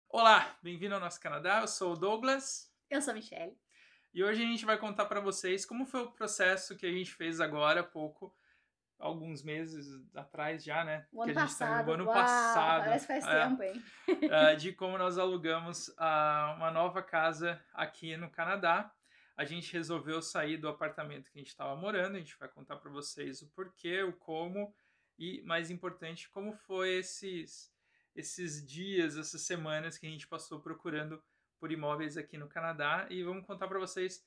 Olá, bem-vindo ao nosso Canadá. Eu sou o Douglas Eu sou a Michelle. e hoje a gente vai contar para vocês como foi o processo que a gente fez agora há pouco, alguns meses atrás já, né? O Que ano a gente está no passado, ano uau, passado, parece que faz tempo, hein? de como nós alugamos uma nova casa aqui no Canadá. A gente resolveu sair do apartamento que a gente estava morando. A gente vai contar para vocês o porquê, o como e, mais importante, como foi esses dias, essas semanas que a gente passou procurando por imóveis aqui no Canadá. E vamos contar para vocês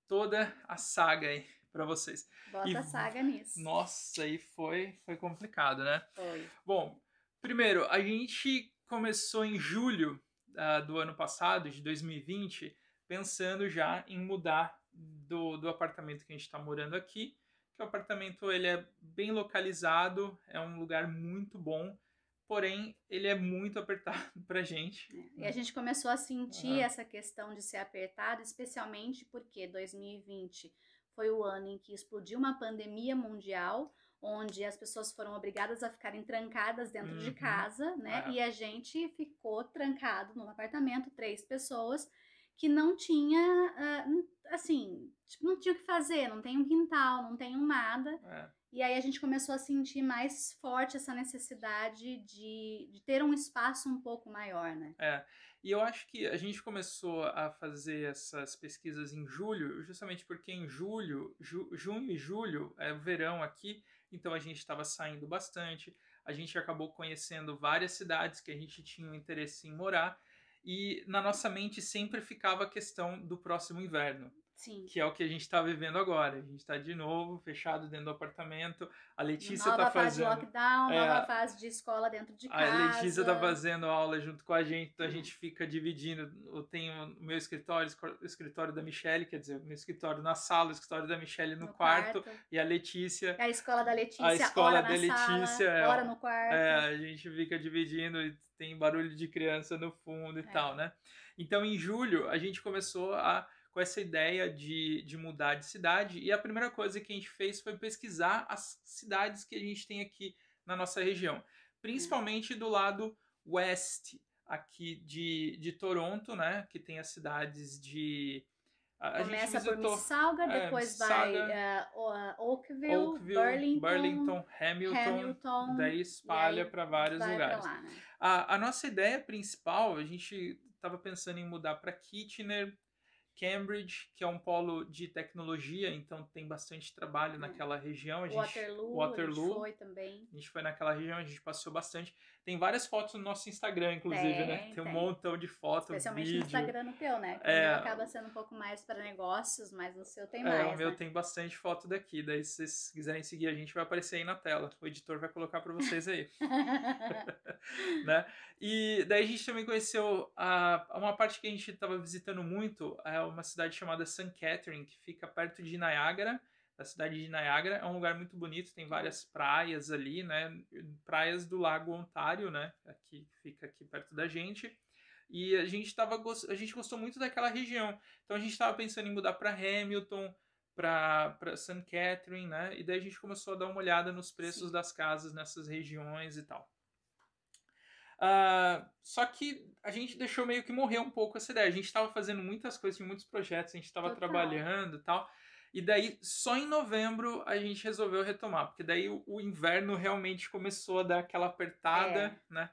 toda a saga aí para vocês. E Bota a saga nisso. nossa, aí foi complicado, né? Foi. Bom, primeiro, a gente começou em julho do ano passado, de 2020, pensando já em mudar do apartamento que a gente está morando aqui, que o apartamento ele é bem localizado, é um lugar muito bom, porém ele é muito apertado pra gente, E a né? gente começou a sentir Aham. essa questão de ser apertado, especialmente porque 2020 foi o ano em que explodiu uma pandemia mundial, onde as pessoas foram obrigadas a ficarem trancadas dentro de Uhum. casa, né? É, E a gente ficou trancado no apartamento, 3 pessoas, que não tinha, assim, tipo, não tinha o que fazer, não tem um quintal, não tem um nada. é. E aí a gente começou a sentir mais forte essa necessidade de ter um espaço um pouco maior, né? É, e eu acho que a gente começou a fazer essas pesquisas em julho, justamente porque em junho e julho é o verão aqui, então a gente estava saindo bastante, a gente acabou conhecendo várias cidades que a gente tinha um interesse em morar, e na nossa mente sempre ficava a questão do próximo inverno, Sim. que é o que a gente está vivendo agora. A gente está de novo fechado dentro do apartamento, a Letícia está Nova fase de fazendo. lockdown, nova É, fase de escola dentro de a Letícia tá casa. fazendo aula junto com a gente, então a É, gente fica dividindo. Eu tenho o meu escritório, o escritório da Michelle, quer dizer, o meu escritório na sala, o escritório da Michelle no no quarto, quarto. e a Letícia, É a escola da a Letícia, escola hora da na Letícia, sala, hora no quarto. a gente fica dividindo e tem barulho de criança no fundo e tal, É. né? Então em julho a gente começou com essa ideia de mudar de cidade, e a primeira coisa que a gente fez foi pesquisar as cidades que a gente tem aqui na nossa região, É. principalmente do lado oeste aqui de Toronto, né? Que tem as cidades de. A gente Começa por visitou Mississauga, depois vai Mississauga, Oakville, Oakville, Burlington, Burlington, Hamilton, Hamilton, daí e espalha aí para vários vai pra lugares. lá, né? A nossa ideia principal, a gente estava pensando em mudar para Kitchener, Cambridge, que é um polo de tecnologia, então tem bastante trabalho É. naquela região. Waterloo, a gente Waterloo, foi também. a gente foi naquela região, a gente passeou bastante. Tem várias fotos no nosso Instagram, inclusive, né? Tem, Tem um tem. montão de foto, Especialmente no vídeo. Instagram no teu, né? Que o meu É, acaba sendo um pouco mais para negócios, mas no seu tem o mais, meu né? tem bastante foto daqui. Daí, se vocês quiserem seguir a gente, vai aparecer aí na tela. O editor vai colocar para vocês aí. Né? E daí a gente também conheceu uma parte que a gente estava visitando muito, é uma cidade chamada St. Catherine, que fica perto de Niagara. A cidade de Niagara é um lugar muito bonito, tem várias praias ali, né? Praias do Lago Ontário, né? Aqui fica aqui perto da gente. E a gente gostou muito daquela região. Então a gente estava pensando em mudar para Hamilton, para St. Catherine, né? E daí a gente começou a dar uma olhada nos preços Sim, das casas nessas regiões e tal. Só que a gente deixou meio que morrer um pouco essa ideia. A gente estava fazendo muitas coisas, tinha muitos projetos, a gente estava total. trabalhando e tal. E daí, só em novembro, a gente resolveu retomar, porque daí o inverno realmente começou a dar aquela apertada, É. né?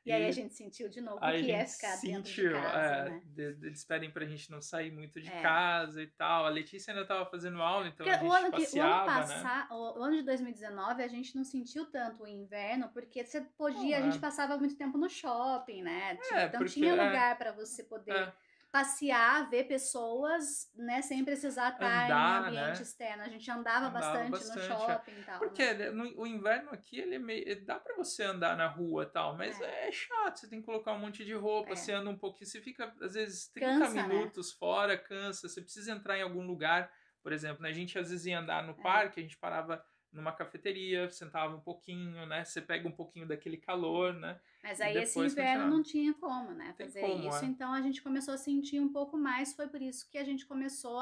E aí a E gente sentiu de novo o aí a que é gente ficar dentro de sentiu, casa, né? eles pedem pra gente não sair muito de É. casa e tal. A Letícia ainda estava fazendo aula, então Porque a gente o ano passeava, né? passado, o ano de 2019, a gente não sentiu tanto o inverno, porque você podia, Não, a gente passava muito tempo no shopping, né? Então porque tinha lugar para você poder é, passear, ver pessoas, né, sem precisar estar em andar, ambiente né? externo. A gente andava Andava bastante no bastante. É. shopping e tal, Porque né? o inverno aqui, dá pra você andar na rua e tal, mas É, é chato, você tem que colocar um monte de roupa, você é. anda um pouquinho, você fica, às vezes, 30 Cansa, né? minutos fora, cansa, você precisa entrar em algum lugar, por exemplo, né? A gente às vezes ia andar no É. parque, a gente parava numa cafeteria, sentava um pouquinho, né? Você pega um pouquinho daquele calor, né? Mas E aí esse depois inverno continuava. não tinha como, né, Tem fazer como, isso. é. Então a gente começou a sentir um pouco mais. Foi por isso que a gente começou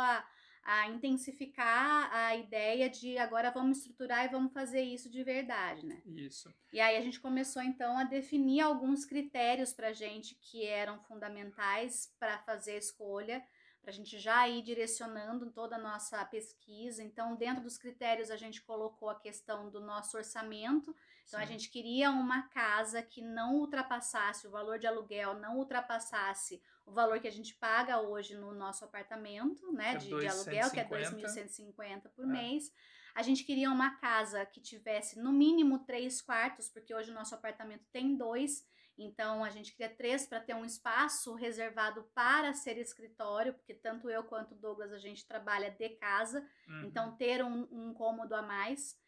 a intensificar a ideia de agora vamos estruturar e vamos fazer isso de verdade, né? Isso. E aí a gente começou então a definir alguns critérios para a gente que eram fundamentais para fazer a escolha, para a gente já ir direcionando toda a nossa pesquisa. Então, dentro dos critérios, a gente colocou a questão do nosso orçamento. Então, a gente queria uma casa que não ultrapassasse o valor de aluguel, não ultrapassasse o valor que a gente paga hoje no nosso apartamento, né, de aluguel, que é 2.150 por mês. A gente queria uma casa que tivesse no mínimo 3 quartos, porque hoje o nosso apartamento tem 2. Então, a gente queria 3 para ter um espaço reservado para ser escritório, porque tanto eu quanto o Douglas, a gente trabalha de casa. Então, ter um cômodo a mais.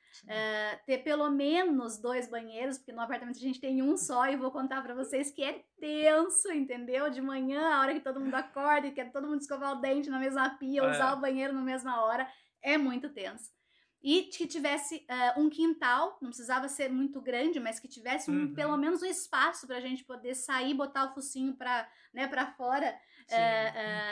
Ter pelo menos 2 banheiros, porque no apartamento a gente tem um só, e vou contar para vocês que é tenso, entendeu? De manhã, a hora que todo mundo acorda e quer todo mundo escovar o dente na mesma pia, usar o banheiro na mesma hora, é muito tenso. E que tivesse um quintal, não precisava ser muito grande, mas que tivesse pelo menos um espaço para a gente poder sair, botar o focinho para, né, para fora,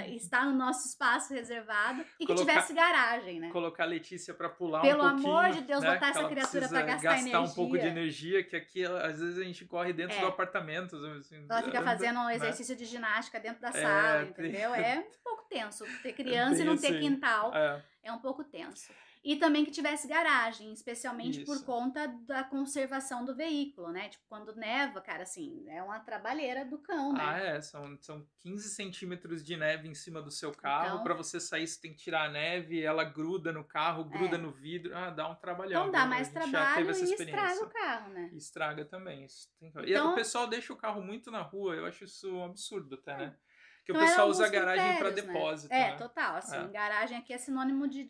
estar no nosso espaço reservado, e que tivesse garagem, né? Colocar a Letícia para pular pelo um pouquinho. Pelo amor de Deus, né? botar essa criatura para gastar energia. Um pouco de energia, que aqui às vezes a gente corre dentro do apartamento. Assim, ela fica fazendo um exercício de ginástica dentro da sala, entendeu? É um pouco tenso. Ter criança e não ter quintal é um pouco tenso. E também que tivesse garagem, especialmente por conta da conservação do veículo, né? Tipo, quando neva, cara, assim, é uma trabalheira do cão, né? São 15 centímetros de neve em cima do seu carro. Então, para você sair, você tem que tirar a neve, ela gruda no carro, gruda no vidro. Dá um trabalhão. Então dá mais trabalho e estraga o carro, né? E estraga também. Então, e o pessoal deixa o carro muito na rua, eu acho isso um absurdo até, né? Que então, o pessoal usa garagem para depósito. Né? Total. Assim, garagem aqui é sinônimo de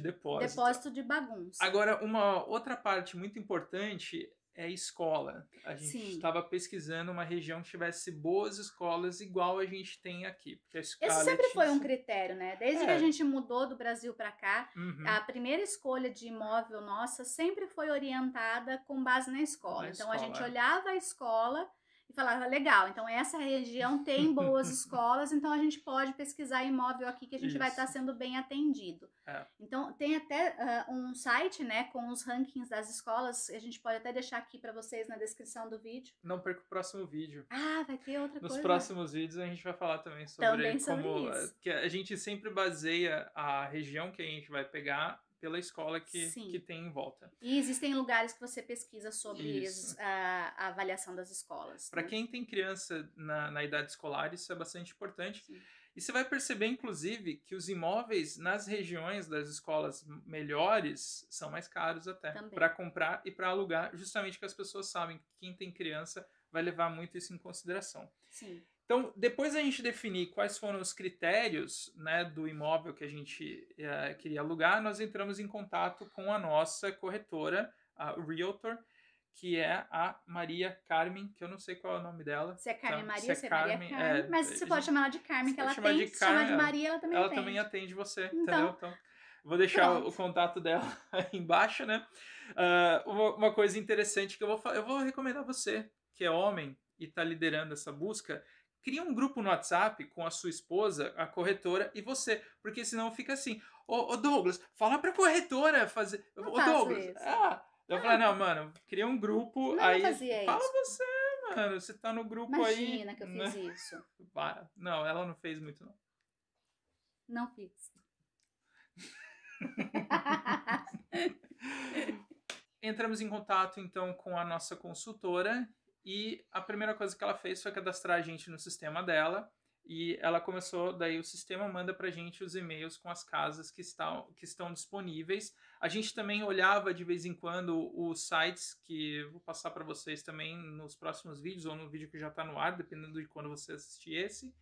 depósito de bagunça. Agora, uma outra parte muito importante é a escola. A gente estava pesquisando uma região que tivesse boas escolas igual a gente tem aqui. Porque esse sempre foi um critério, né? Desde que a gente mudou do Brasil para cá, a primeira escolha de imóvel nossa sempre foi orientada com base na escola. Então, a gente olhava a escola e falava, legal, então essa região tem boas escolas, então a gente pode pesquisar imóvel aqui que a gente vai estar sendo bem atendido. Então, tem até um site, né, com os rankings das escolas, a gente pode até deixar aqui para vocês na descrição do vídeo. Não perca o próximo vídeo. Vai ter outra coisa. Nos próximos vídeos a gente vai falar também sobre como isso. Que a gente sempre baseia a região que a gente vai pegar pela escola que tem em volta. E existem lugares que você pesquisa sobre a avaliação das escolas. Para quem tem criança na idade escolar, isso é bastante importante. Sim. E você vai perceber, inclusive, que os imóveis nas regiões das escolas melhores são mais caros até. Para comprar e para alugar, justamente porque as pessoas sabem que quem tem criança vai levar muito isso em consideração. Sim. Então, depois a gente definir quais foram os critérios, né, do imóvel que a gente queria alugar, nós entramos em contato com a nossa corretora, a Realtor, que é a Maria Carmen, que eu não sei qual é o nome dela. Se é Carmen Maria, se é Maria Carmen. Mas você pode chamar ela de Carmen, que ela tem. Se chamar de Maria, ela também atende. Ela também atende você, entendeu? Então, vou deixar o contato dela aí embaixo, né? Uma coisa interessante que eu vou recomendar a você, que é homem e está liderando essa busca, cria um grupo no WhatsApp com a sua esposa, a corretora e você, porque senão fica assim, ô Douglas, fala pra corretora fazer. Ô Douglas, eu falei, não, mano, cria um grupo, não aí fala você, mano, você tá no grupo. Imagina aí. Que eu fiz isso. Não, ela não fez muito, não. Não fiz. Entramos em contato, então, com a nossa consultora e a primeira coisa que ela fez foi cadastrar a gente no sistema dela e ela começou, daí o sistema manda pra gente os e-mails com as casas que estão disponíveis. A gente também olhava de vez em quando os sites, que eu vou passar para vocês também nos próximos vídeos ou no vídeo que já está no ar, dependendo de quando você assistir esse.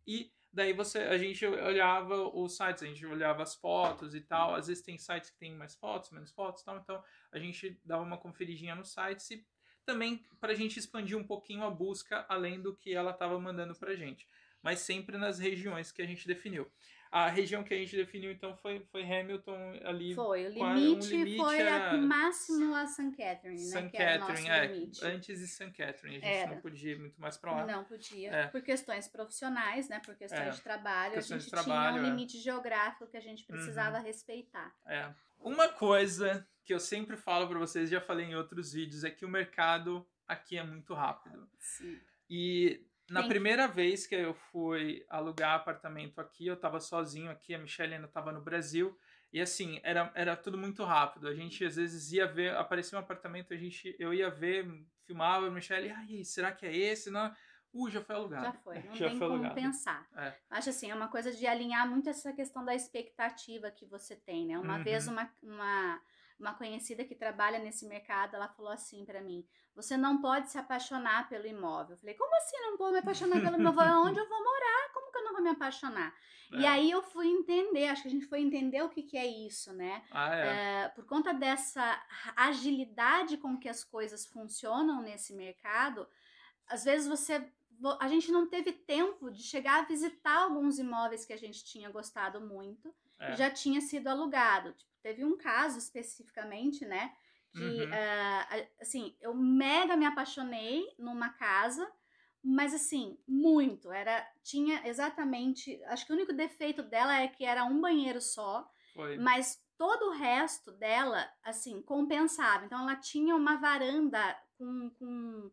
E daí a gente olhava os sites, a gente olhava as fotos e tal. Às vezes tem sites que tem mais fotos, menos fotos e tal. Então a gente dava uma conferidinha nos sites e também para a gente expandir um pouquinho a busca além do que ela estava mandando para a gente. mas sempre nas regiões que a gente definiu. A região que a gente definiu, então, foi Hamilton ali. Foi, o Um limite foi no máximo a St. Catherine, St. né? Que era o nosso Catherine, limite. antes de St. Catherine, a gente não podia ir muito mais para lá. Não podia, por questões profissionais, né? Por questões de trabalho, a gente tinha um limite geográfico que a gente precisava respeitar. Uma coisa que eu sempre falo para vocês, já falei em outros vídeos, é que o mercado aqui é muito rápido. Sim. E na primeira vez que eu fui alugar apartamento aqui, eu tava sozinho aqui, a Michelle ainda tava no Brasil, e assim, era tudo muito rápido. A gente às vezes ia ver, aparecia um apartamento, eu ia ver, filmava, a Michelle, ai, será que é esse? Não, já foi alugado. Já foi, não tem como pensar. Acho assim, é uma coisa de alinhar muito essa questão da expectativa que você tem, né? Uma vez uma conhecida que trabalha nesse mercado, ela falou assim pra mim: você não pode se apaixonar pelo imóvel. Eu falei: como assim não vou me apaixonar pelo imóvel? Onde eu vou morar? Como que eu não vou me apaixonar? E aí eu fui entender, acho que a gente foi entender o que é isso, né? Por conta dessa agilidade com que as coisas funcionam nesse mercado, às vezes a gente não teve tempo de chegar a visitar alguns imóveis que a gente tinha gostado muito e já tinha sido alugado. Tipo, teve um caso especificamente, né? Que, assim, eu mega me apaixonei numa casa, mas assim, muito. Tinha exatamente, acho que o único defeito dela é que era um banheiro só, mas todo o resto dela, assim, compensava. Então, ela tinha uma varanda com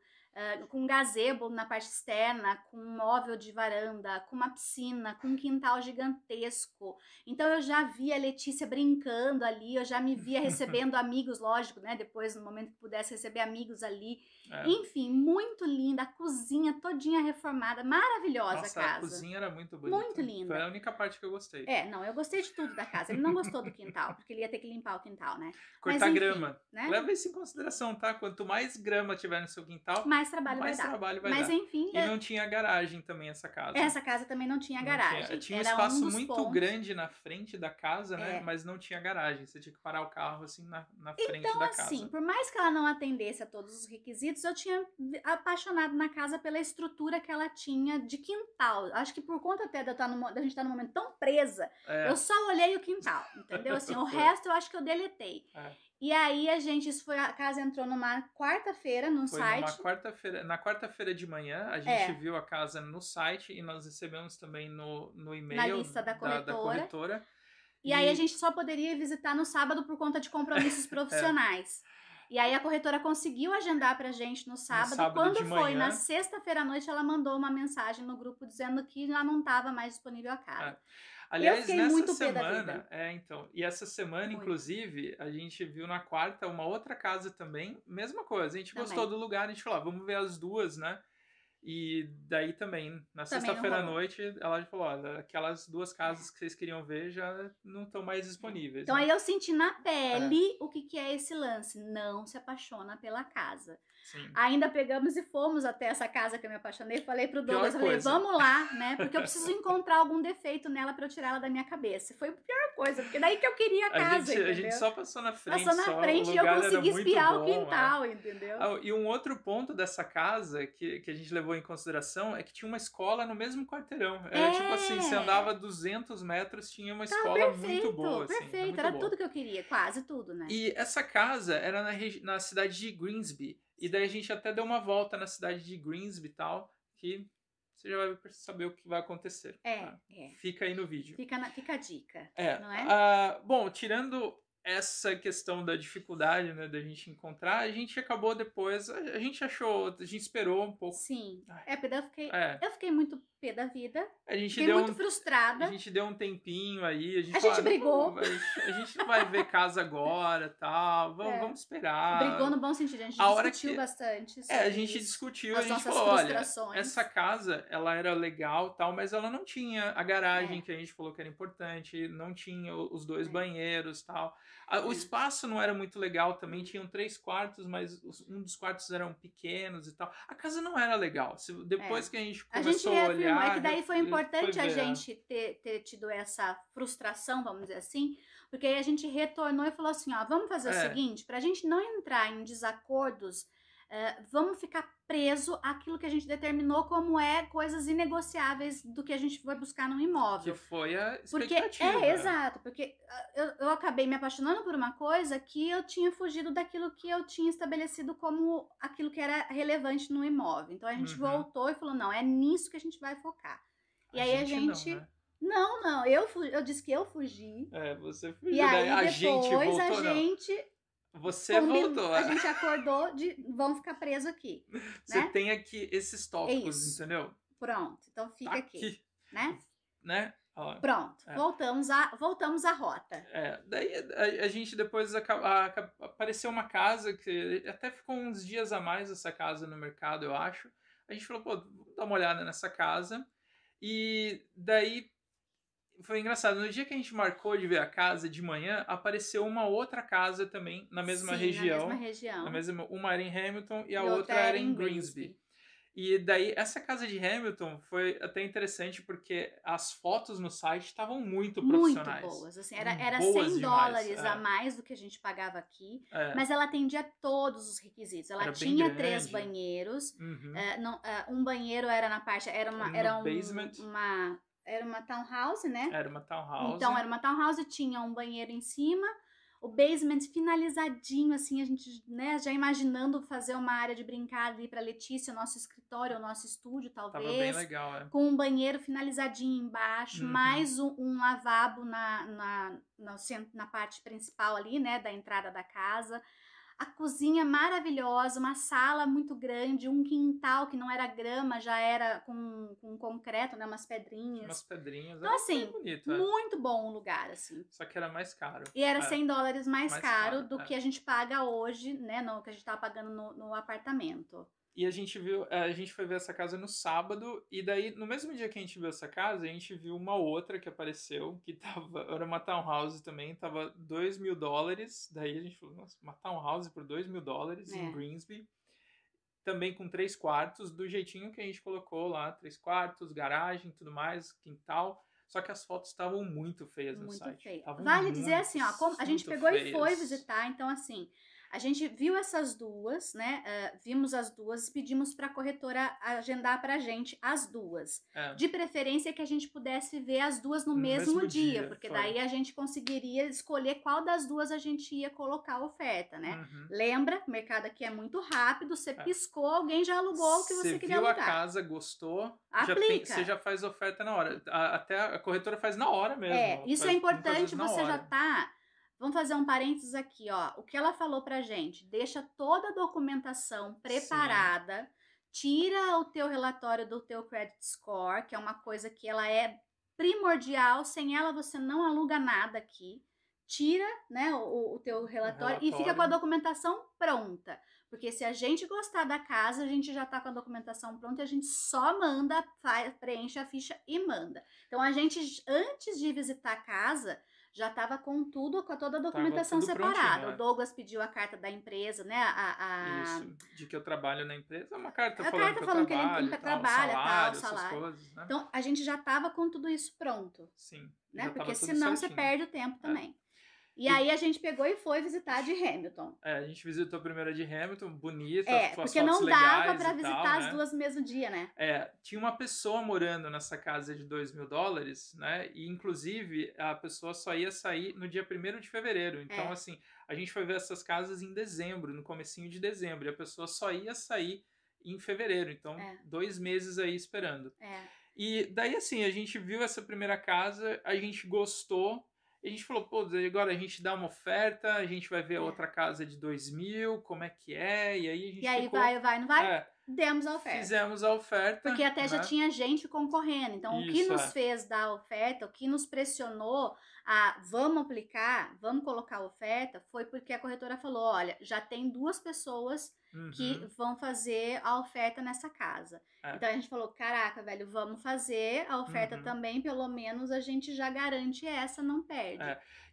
um gazebo na parte externa, com um móvel de varanda, com uma piscina, com um quintal gigantesco. Então eu já via a Letícia brincando ali, eu já me via recebendo amigos, lógico, né? Depois, no momento que pudesse receber amigos ali. Enfim, muito linda, a cozinha todinha reformada, maravilhosa. Nossa, a casa. A cozinha era muito bonita. Muito linda. Foi a única parte que eu gostei. Não, eu gostei de tudo da casa. Ele não gostou do quintal, porque ele ia ter que limpar o quintal, né? Cortar grama. Né? Leva isso em consideração, tá? Quanto mais grama tiver no seu quintal, mais trabalho vai dar. Mas enfim... E não tinha garagem também essa casa. Essa casa também não tinha garagem. Tinha um espaço muito grande na frente da casa, né? Mas não tinha garagem. Você tinha que parar o carro assim na frente da casa. Então, assim, por mais que ela não atendesse a todos os requisitos, eu tinha apaixonado na casa pela estrutura que ela tinha de quintal. Acho que por conta até da gente estar num momento tão presa, eu só olhei o quintal, entendeu? Assim, o resto eu acho que eu deletei. E aí a casa entrou numa quarta-feira no site. Na quarta-feira de manhã, a gente viu a casa no site e nós recebemos também no e-mail na lista da corretora. E aí a gente só poderia visitar no sábado por conta de compromissos profissionais. E aí a corretora conseguiu agendar pra gente no sábado. Quando foi na sexta-feira à noite, ela mandou uma mensagem no grupo dizendo que já não estava mais disponível a casa. Aliás, nessa semana, e essa semana, inclusive, a gente viu na quarta uma outra casa também, mesma coisa, a gente gostou do lugar, a gente falou, vamos ver as duas, né? E daí também, na sexta-feira à noite, ela falou, olha, aquelas duas casas que vocês queriam ver já não estão mais disponíveis. Então aí eu senti na pele o que é esse lance, não se apaixona pela casa. Sim. Ainda pegamos e fomos até essa casa que eu me apaixonei, falei pro Douglas, falei, vamos lá, né, porque eu preciso encontrar algum defeito nela pra eu tirar ela da minha cabeça. Foi a pior coisa, porque daí que eu queria a casa, entendeu? A gente só passou na frente. E eu consegui espiar o quintal, entendeu? E um outro ponto dessa casa que a gente levou em consideração é que tinha uma escola no mesmo quarteirão. Tipo assim, você andava 200 metros, tinha uma escola muito boa. Perfeito, era tudo que eu queria, quase tudo, né? E essa casa era na cidade de Greensby. E daí a gente até deu uma volta na cidade de Greensby e tal, que você já vai saber o que vai acontecer. Fica aí no vídeo. Fica a dica, não é? Bom, tirando essa questão da dificuldade, né, da gente encontrar, a gente acabou depois, a gente esperou um pouco. Sim, eu fiquei muito pé da vida, fiquei muito frustrada. A gente deu um tempinho aí, a gente brigou. A gente não vai ver casa agora, tal, vamos esperar. Brigou no bom sentido, a gente discutiu bastante. A gente discutiu, a gente falou, olha, essa casa, ela era legal, tal, mas ela não tinha a garagem que a gente falou que era importante, não tinha os dois banheiros, tal. O espaço não era muito legal também, tinham 3 quartos, mas um dos quartos eram pequenos e tal. A casa não era legal. Depois que a gente começou a olhar... É que daí foi importante a gente ter tido essa frustração, vamos dizer assim, porque aí a gente retornou e falou assim, ó, vamos fazer o seguinte, pra gente não entrar em desacordos vamos ficar preso àquilo que a gente determinou como coisas inegociáveis do que a gente vai buscar num imóvel. Que foi a Porque expectativa. exato, porque eu acabei me apaixonando por uma coisa que eu tinha fugido daquilo que eu tinha estabelecido como aquilo que era relevante no imóvel. Então a gente voltou e falou, não, é nisso que a gente vai focar. E aí a gente... Não, né? Não, eu disse que eu fugi. Você fugiu. E aí a depois gente voltou, Você voltou. A gente acordou de vamos ficar preso aqui. Você né? tem aqui esses tópicos, entendeu? Pronto, então fica aqui. Né? Pronto, voltamos à rota. Daí a gente depois apareceu uma casa que até ficou uns dias a mais essa casa no mercado, eu acho. A gente falou, vamos dar uma olhada nessa casa. E daí foi engraçado, no dia que a gente marcou de ver a casa de manhã, apareceu uma outra casa também na mesma região. Uma era em Hamilton e a outra era em Greensby. E daí, essa casa de Hamilton foi até interessante porque as fotos no site estavam muito profissionais. Muito boas. Assim, era $100 a mais do que a gente pagava aqui, mas ela atendia todos os requisitos. Ela tinha 3 banheiros. Um banheiro era na parte... Era uma townhouse, né? Era uma townhouse. Então, era uma townhouse, tinha um banheiro em cima, o basement finalizadinho, assim, a gente, né, já imaginando fazer uma área de brincar ali pra Letícia, o nosso escritório, o nosso estúdio, talvez. Tava bem legal, Com um banheiro finalizadinho embaixo, mais um lavabo na parte principal ali, né, da entrada da casa. A cozinha maravilhosa, uma sala muito grande, um quintal que não era grama, já era com concreto, né? Umas pedrinhas. Então, assim, bonito, muito bom o lugar, assim. Só que era mais caro. E era $100 mais caro do que a gente paga hoje, né? Que a gente tava pagando no apartamento. E a gente foi ver essa casa no sábado, e daí, no mesmo dia que a gente viu essa casa, a gente viu uma outra que apareceu, que era uma townhouse também, tava $2.000, daí a gente falou, nossa, uma townhouse por $2.000 em Greensby, também com 3 quartos, do jeitinho que a gente colocou lá, 3 quartos, garagem, tudo mais, quintal, só que as fotos estavam muito feias no site. Vale dizer assim, como a gente pegou e foi visitar, então assim... A gente viu essas duas, né? Vimos as duas, pedimos para a corretora agendar para a gente as duas. De preferência que a gente pudesse ver as duas no mesmo dia, porque daí a gente conseguiria escolher qual das duas a gente ia colocar a oferta, né? Lembra, o mercado aqui é muito rápido, você piscou, alguém já alugou o que você queria alugar. Você viu a casa, gostou, você já faz oferta na hora. Até a corretora faz na hora mesmo. Isso é importante, você já tá... Vamos fazer um parênteses aqui, O que ela falou pra gente, deixa toda a documentação preparada, tira o teu relatório do teu credit score, que é uma coisa que ela é primordial, sem ela você não aluga nada aqui. Tira, né, o teu relatório e fica com a documentação pronta. Porque se a gente gostar da casa, a gente já tá com a documentação pronta e a gente só manda, preenche a ficha e manda. Então, a gente, antes de visitar a casa... já estava com toda a documentação separada. O Douglas pediu a carta da empresa, né? Isso, de que eu trabalho na empresa, uma carta falando que ele trabalha, salário. Coisas, né? Então, a gente já estava com tudo isso pronto. Sim. Né? Porque senão você perde o tempo também. E aí a gente pegou e foi visitar a de Hamilton. A gente visitou a primeira de Hamilton, bonita, porque não dava pra visitar as duas no mesmo dia, né? Tinha uma pessoa morando nessa casa de $2.000, né? E inclusive a pessoa só ia sair no dia 1º de fevereiro. Então, assim, a gente foi ver essas casas em dezembro, no comecinho de dezembro. E a pessoa só ia sair em fevereiro. Então, 2 meses aí esperando. E daí, assim, a gente viu essa primeira casa, a gente gostou. E a gente falou, agora a gente dá uma oferta, a gente vai ver a outra casa de 2.000, como é que é, e aí a gente ficou... vai, não vai? Demos a oferta. Fizemos a oferta. Porque até já tinha gente concorrendo. Então, o que nos fez dar a oferta, o que nos pressionou a vamos aplicar, vamos colocar a oferta, foi porque a corretora falou, olha, já tem 2 pessoas que vão fazer a oferta nessa casa. Então, a gente falou, caraca, velho, vamos fazer a oferta também, pelo menos a gente já garante essa, não perde.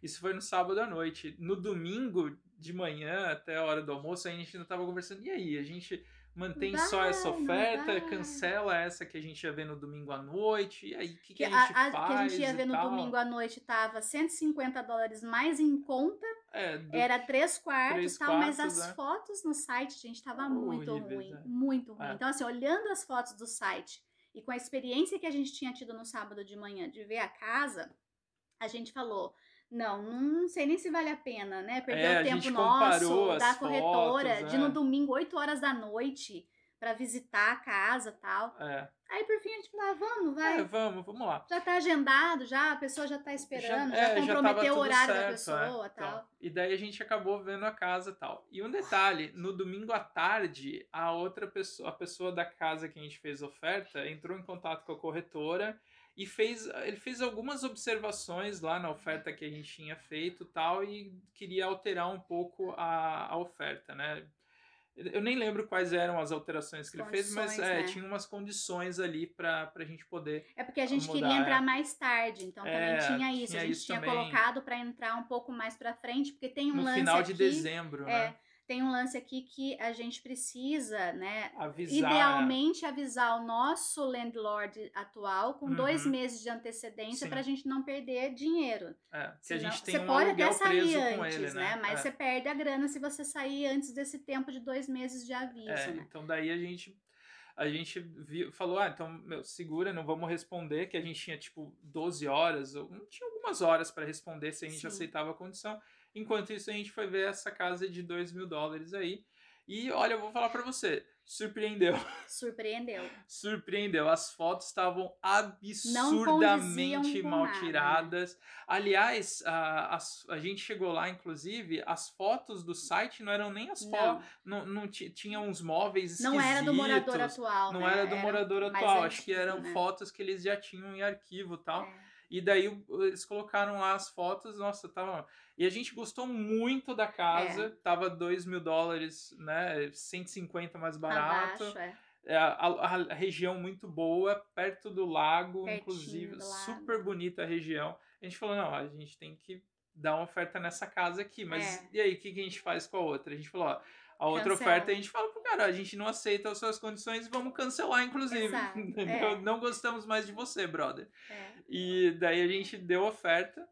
Isso foi no sábado à noite. No domingo de manhã, até a hora do almoço, a gente ainda estava conversando, e aí, a gente mantém só essa Vai, não oferta, vai. cancela essa que a gente ia ver no domingo à noite, e aí o que Que a gente que a gente ia faz e ver no domingo tal. à noite tava $150 mais em conta, É, do era que 3 quartos, três tal, mas quartos, as né? fotos no site, gente, tava muito Horríveis, ruim, né? muito ruim. É. Então, assim, olhando as fotos do site e com a experiência que a gente tinha tido no sábado de manhã de ver a casa, a gente falou, não sei nem se vale a pena, né? Perder É, o a tempo gente comparou nosso, as da fotos, corretora, de ir no né? domingo, 8 horas da noite, para visitar a casa, tal. É. Aí, por fim, a gente falou, ah, vamos, É, vai. vamos lá. Já tá agendado, já, a pessoa já tá esperando, já Já tava comprometeu o tudo horário da certo, é. pessoa, Então, tal. e daí a gente acabou vendo a casa e tal. E um detalhe, no domingo à tarde, a outra pessoa, a pessoa da casa que a gente fez oferta, entrou em contato com a corretora e ele fez algumas observações lá na oferta que a gente tinha feito e tal, e queria alterar um pouco a oferta, né? Eu nem lembro quais eram as alterações As que ele fez, mas condições, né? tinha umas condições ali para a gente poder É porque a gente queria mudar. entrar mais tarde, então também tinha isso. A Tinha gente isso tinha também. colocado para entrar um pouco mais para frente, porque tem um No lance final de aqui, dezembro, né? é, tem um lance aqui que a gente precisa, né, Avisar. idealmente avisar o nosso landlord atual com 2 meses de antecedência para a Sim. gente não perder dinheiro. Que a Senão, gente tem você um pode até aluguel sair preso com ele, antes, né? né? Mas você perde a grana se você sair antes desse tempo de 2 meses de aviso, né? Então daí a gente falou, então, meu, segura, não vamos responder, que a gente tinha tipo 12 horas, ou tinha algumas horas para responder se a gente Sim. aceitava a condição. Enquanto isso, a gente foi ver essa casa de $2.000 aí. E olha, eu vou falar para você, surpreendeu. Surpreendeu. Surpreendeu. As fotos estavam Não condiziam absurdamente com mal nada, né? tiradas. Aliás, a gente chegou lá, inclusive, as fotos do site não eram nem as fotos. Não. Não tinha uns móveis Não era do morador esquisitos. atual, Não era né? do Era morador mais atual. Acho que antigo, eram né? fotos que eles já tinham em arquivo e tal. É. E daí eles colocaram lá as fotos, nossa, tava. E a gente gostou muito da casa, tava $2.000, né? 150 mais barato. Abaixo, é. A região muito boa, perto do lago, Pertinho inclusive, do super lago. bonita a região. A gente falou, não, a gente tem que dar uma oferta nessa casa aqui, mas É. e aí, o que a gente faz com a outra? A gente falou, ó, a outra Cancela. oferta a gente fala pro cara, a gente não aceita as suas condições, vamos cancelar, inclusive. Exato. Entendeu? Não gostamos mais de você, brother. É. E daí a gente deu oferta.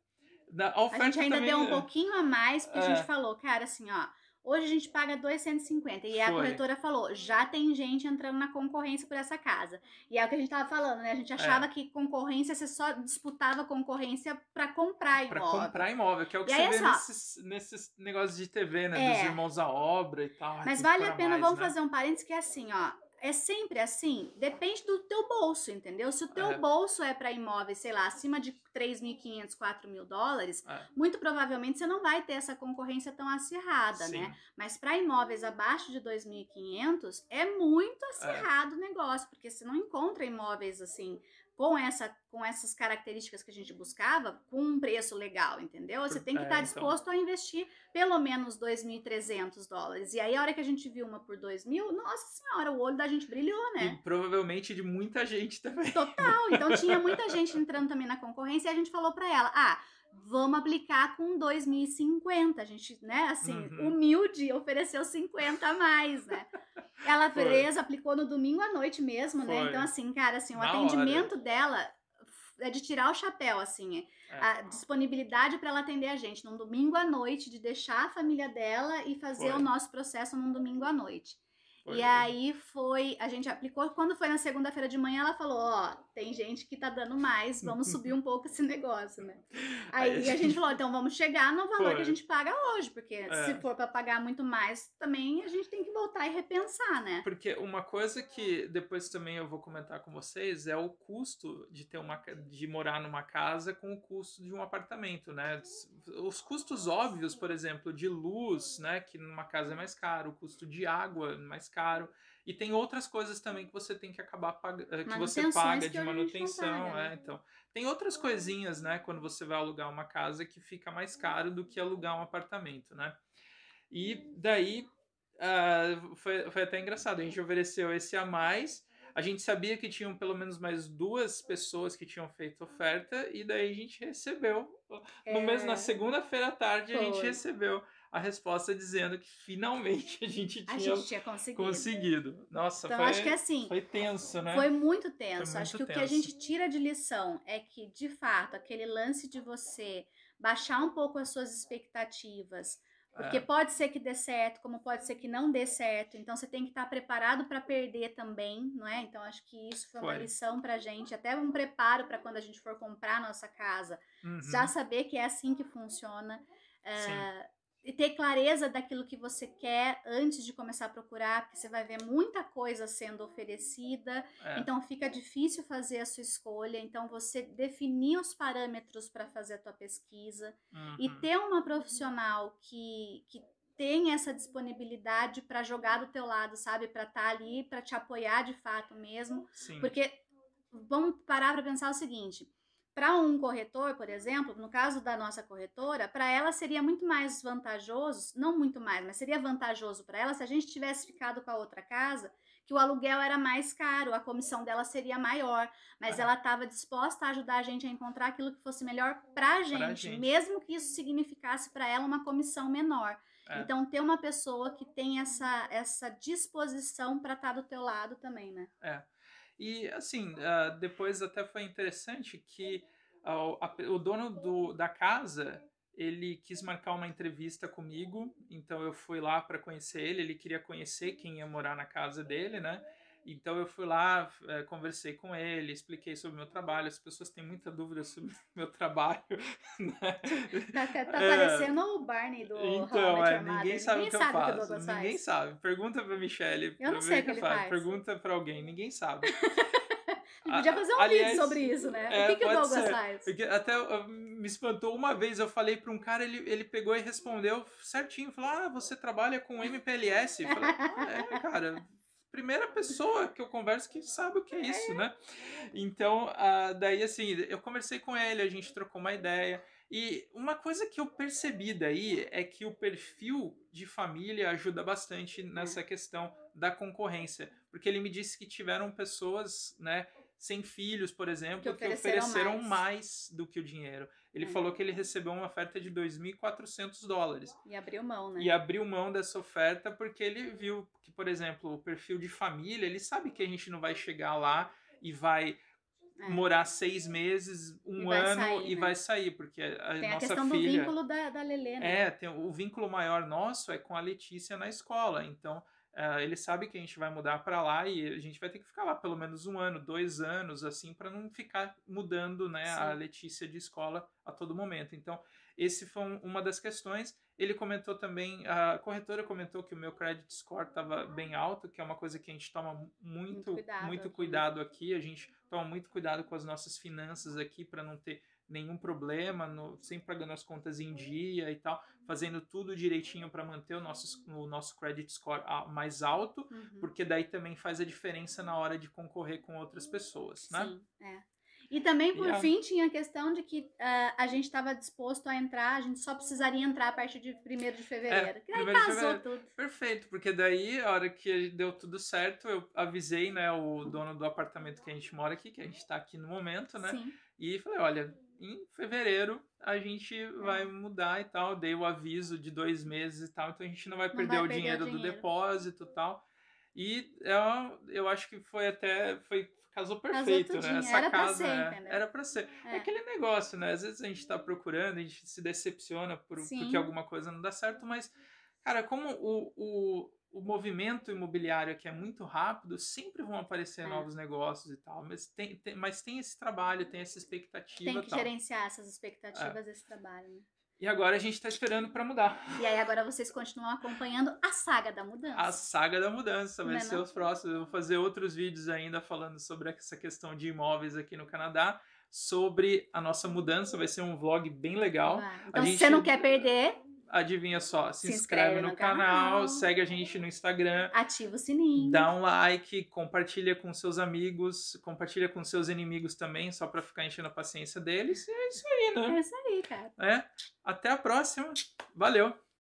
A A oferta gente ainda também deu um pouquinho a mais, porque a gente é, falou, cara, assim, ó, hoje a gente paga 250. E a foi. corretora falou, já tem gente entrando na concorrência por essa casa. E é o que a gente tava falando, né? A gente achava que concorrência, você só disputava concorrência para comprar Pra imóvel. comprar imóvel, que é o que E você aí, vê assim, ó, nesses negócios de TV, né? Dos irmãos à obra e tal. Mas tem que vale pôr a pena, mais, vamos né? fazer um parênteses que é assim, ó. É sempre assim, depende do teu bolso, entendeu? Se o teu É. bolso é para imóveis, sei lá, acima de 3.500, $4.000, muito provavelmente você não vai ter essa concorrência tão acirrada, Sim. né? Mas para imóveis abaixo de 2.500 é muito acirrado o negócio, porque você não encontra imóveis assim com essas características que a gente buscava, com um preço legal, entendeu? Você tem que estar disposto a investir pelo menos $2.300. E aí, a hora que a gente viu uma por 2.000, nossa senhora, o olho da gente brilhou, né? E provavelmente de muita gente também. Total. Então, tinha muita gente entrando também na concorrência e a gente falou pra ela, vamos aplicar com 2.050. A gente, né, assim, humilde, ofereceu 50 a mais, né? Ela fez, aplicou no domingo à noite mesmo, né? Então, assim, cara, assim, o atendimento dela é de tirar o chapéu, assim, a disponibilidade para ela atender a gente num domingo à noite, de deixar a família dela e fazer o nosso processo num domingo à noite. E aí a gente aplicou, quando foi na segunda-feira de manhã, ela falou, tem gente que tá dando mais, vamos subir um pouco esse negócio, né? Aí a gente falou, então vamos chegar no valor que a gente paga hoje, porque se for para pagar muito mais, também a gente tem que voltar e repensar, né? Porque uma coisa que depois também eu vou comentar com vocês é o custo de morar numa casa com o custo de um apartamento, né? Os custos óbvios, por exemplo, de luz, né? Que numa casa é mais caro, o custo de água é mais caro. E tem outras coisas também que você tem que acabar pagando, que você paga de manutenção. Então, tem outras coisinhas, né? Quando você vai alugar uma casa que fica mais caro do que alugar um apartamento, né? E daí foi até engraçado. A gente ofereceu esse a mais. A gente sabia que tinham pelo menos mais 2 pessoas que tinham feito oferta. E daí a gente recebeu. Na segunda-feira à tarde, a gente recebeu a resposta dizendo que finalmente a gente A tinha gente tinha conseguido. conseguido. Nossa, Então, acho que assim, foi tenso, né? foi muito Foi tenso. Acho muito que o que a tenso. gente tira de lição é que, de fato, aquele lance de você baixar um pouco as suas expectativas, porque É, pode ser que dê certo, como pode ser que não dê certo. Então, você tem que estar preparado para perder também, não é? Então, acho que isso foi uma foi. lição pra gente, até um preparo para quando a gente for comprar a nossa casa, já Uhum, saber que é assim que funciona. sim. E ter clareza daquilo que você quer antes de começar a procurar, porque você vai ver muita coisa sendo oferecida, É. então fica difícil fazer a sua escolha. Então, você definir os parâmetros para fazer a tua pesquisa e Uhum, ter uma profissional que tem essa disponibilidade para jogar do teu lado, sabe? Para estar ali, para te apoiar de fato mesmo. sim. Porque vamos parar para pensar o seguinte: para um corretor, por exemplo, no caso da nossa corretora, para ela seria muito mais vantajoso, não muito mais, mas seria vantajoso para ela se a gente tivesse ficado com a outra casa, que o aluguel era mais caro, a comissão dela seria maior, mas É, ela estava disposta a ajudar a gente a encontrar aquilo que fosse melhor para a pra gente, gente. mesmo que isso significasse para ela uma comissão menor. É, Então, ter uma pessoa que tem essa disposição para estar do teu lado também, né? é. E assim, depois até foi interessante que o dono da casa, ele quis marcar uma entrevista comigo, então eu fui lá para conhecer ele queria conhecer quem ia morar na casa dele, né? Então eu fui lá, conversei com ele, expliquei sobre o meu trabalho. As pessoas têm muita dúvida sobre o meu trabalho, né? Tá É, parecendo o Barney do How I então, Met Your ninguém Mother. sabe o Ninguém que eu sabe o que o faço. Douglas Ninguém faz. sabe. Pergunta pra Michelle Eu pra não sei ver o o que que eu ele faço. faz. Pergunta pra alguém. Ninguém sabe. A gente podia fazer um vídeo Aliás, sobre isso, né? O que o pode Douglas ser. faz? Porque até me espantou uma vez. Eu falei pra um cara, ele pegou e respondeu certinho. Falou: Ah, você trabalha com MPLS? Eu falei: cara. Primeira pessoa que eu converso que sabe o que é isso, né? Então, daí assim, eu conversei com ele, a gente trocou uma ideia. E uma coisa que eu percebi daí é que o perfil de família ajuda bastante É, nessa questão da concorrência. Porque ele me disse que tiveram pessoas, né, sem filhos, por que exemplo, que ofereceram ofereceram mais. mais do que o dinheiro. Ele É, falou que ele recebeu uma oferta de $2.400 e abriu mão, e né? abriu mão dessa oferta porque ele viu que, por exemplo, o perfil de família, ele sabe que a gente não vai chegar lá e vai É, morar 6 meses, e um vai ano sair, e vai né? sair, porque a Tem a nossa questão do filha vínculo da Lelê, né? tem o vínculo maior nosso é com a Letícia na escola, então ele sabe que a gente vai mudar para lá e a gente vai ter que ficar lá pelo menos 1 ano, 2 anos, assim, para não ficar mudando, né, a Sim. Letícia de escola a todo momento. Então, esse foi uma das questões. Ele comentou também, a corretora comentou que o meu credit score estava bem alto, que é uma coisa que a gente toma Muito muito, cuidado muito aqui, né? cuidado aqui. A gente toma muito cuidado com as nossas finanças aqui para não ter nenhum problema, sempre pagando as contas em dia e tal, fazendo tudo direitinho para manter o nosso credit score mais alto, Uhum. porque daí também faz a diferença na hora de concorrer com outras pessoas, né? Sim, é. E também, E por fim, tinha a questão de que a gente estava disposto a entrar, a gente só precisaria entrar a partir de 1º de fevereiro. Que aí 1º de casou fevereiro. tudo. Perfeito, porque daí, a hora que deu tudo certo, eu avisei, né, o dono do apartamento que a gente mora aqui, que a gente tá aqui no momento, né? Sim. E falei, olha, em fevereiro a gente vai mudar e tal. Dei o aviso de 2 meses e tal, então a gente não vai Não perder vai o perder o dinheiro do dinheiro. depósito e tal. E eu acho que casou Casou perfeito, né? tudinho. Essa Era pra casa ser, entendeu? era para ser. É É. aquele negócio, né? Às vezes a gente tá procurando, a gente se decepciona porque Sim. alguma coisa não dá certo, mas, cara, como o movimento imobiliário aqui é muito rápido, sempre vão aparecer É. novos negócios e tal, mas tem esse trabalho, tem essa Tem expectativa e que tal. gerenciar essas É. expectativas desse trabalho, né? E agora a gente está esperando para mudar. E aí agora vocês continuam acompanhando a saga da A mudança. saga da mudança vai Não é ser não? os próximos. Eu vou fazer outros vídeos ainda falando sobre essa questão de imóveis aqui no Canadá, sobre a nossa mudança. Vai ser um vlog bem legal. Vai. A Então, se você gente não quer perder, adivinha só, se se inscreve inscreve no no canal, canal, segue a gente no Instagram, ativa o sininho. dá um like, compartilha com seus amigos, compartilha com seus inimigos também, só para ficar enchendo a paciência deles. E é isso aí, É né? isso aí, cara. Até a próxima. Valeu!